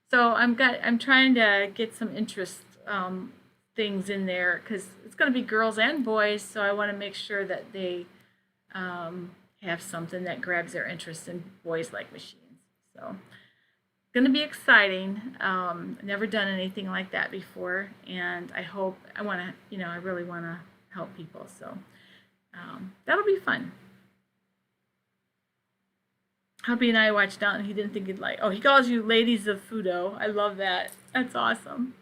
S1: So I'm trying to get some interest things in there because it's going to be girls and boys. So I want to make sure that they have something that grabs their interest, in boys like machines. So going to be exciting. Never done anything like that before, and I really want to help people. So that'll be fun. Hubby and I watched Downton. He didn't think he'd like. Oh, he calls you ladies of Fudo. I love that. That's awesome.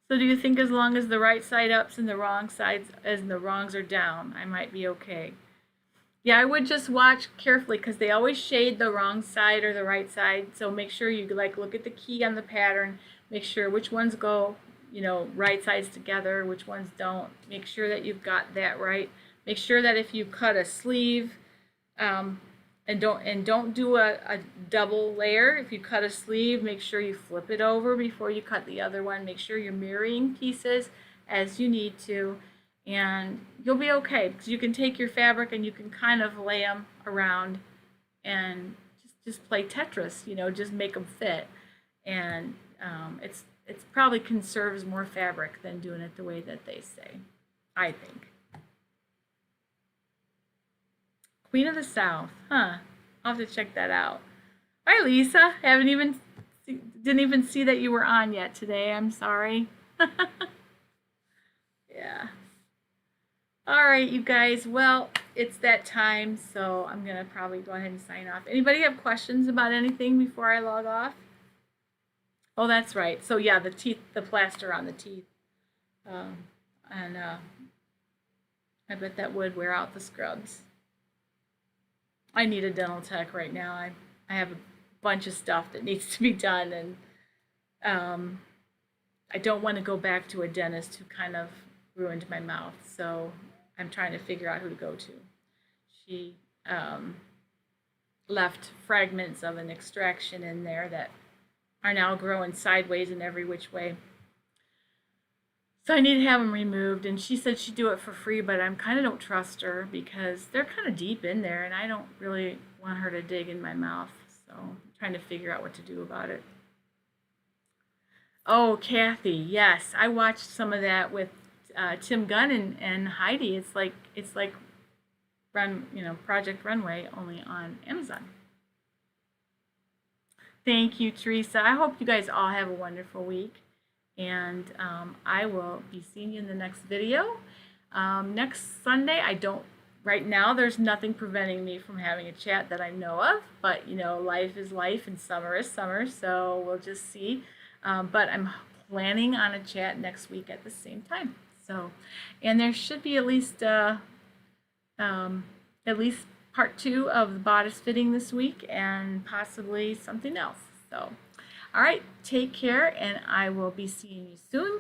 S1: So do you think as long as the right side up's and the wrong sides and the wrongs are down, I might be okay? Yeah, I would just watch carefully because they always shade the wrong side or the right side. So make sure you look at the key on the pattern. Make sure which ones go, right sides together, which ones don't. Make sure that you've got that right. Make sure that if you cut a sleeve, and don't do a double layer. If you cut a sleeve, make sure you flip it over before you cut the other one. Make sure you're mirroring pieces as you need to. And you'll be okay because you can take your fabric and you can kind of lay them around and just play Tetris, just make them fit. And it's probably conserves more fabric than doing it the way that they say, I think. Queen of the South, huh? I'll have to check that out. Hi, Lisa. Didn't even see that you were on yet today. I'm sorry. Yeah. All right, you guys. Well, it's that time, so I'm going to probably go ahead and sign off. Anybody have questions about anything before I log off? Oh, that's right. So, yeah, the plaster on the teeth. I bet that would wear out the scrubs. I need a dental tech right now. I have a bunch of stuff that needs to be done, and I don't want to go back to a dentist who kind of ruined my mouth. So I'm trying to figure out who to go to. She left fragments of an extraction in there that are now growing sideways in every which way. So I need to have them removed, and she said she'd do it for free, but I kind of don't trust her because they're kind of deep in there, and I don't really want her to dig in my mouth. So I'm trying to figure out what to do about it. Oh, Kathy, yes, I watched some of that with Tim Gunn and Heidi. It's like Project Runway only on Amazon. Thank you, Teresa. I hope you guys all have a wonderful week. And I will be seeing you in the next video. Next Sunday, right now there's nothing preventing me from having a chat that I know of, but life is life and summer is summer, so we'll just see. But I'm planning on a chat next week at the same time. So, and there should be at least part 2 of the bodice fitting this week and possibly something else. So, all right, take care, and I will be seeing you soon.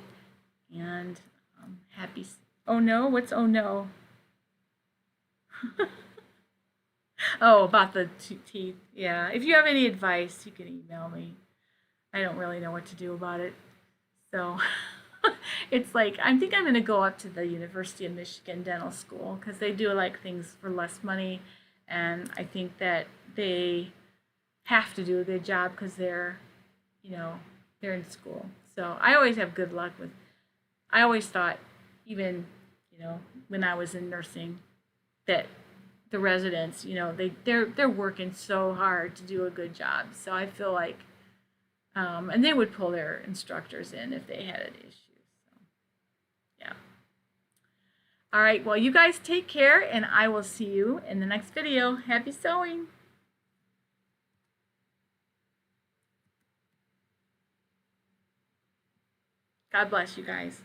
S1: And happy. Oh no, what's oh no? Oh, about the teeth. Yeah, if you have any advice, you can email me. I don't really know what to do about it. So it's like I think I'm going to go up to the University of Michigan Dental School because they do like things for less money, and I think that they have to do a good job because they're in school. So I always have good luck with. I always thought, even when I was in nursing, that the residents, they're working so hard to do a good job. So I feel like, and they would pull their instructors in if they had an issue. So yeah. All right. Well, you guys take care, and I will see you in the next video. Happy sewing. God bless you guys.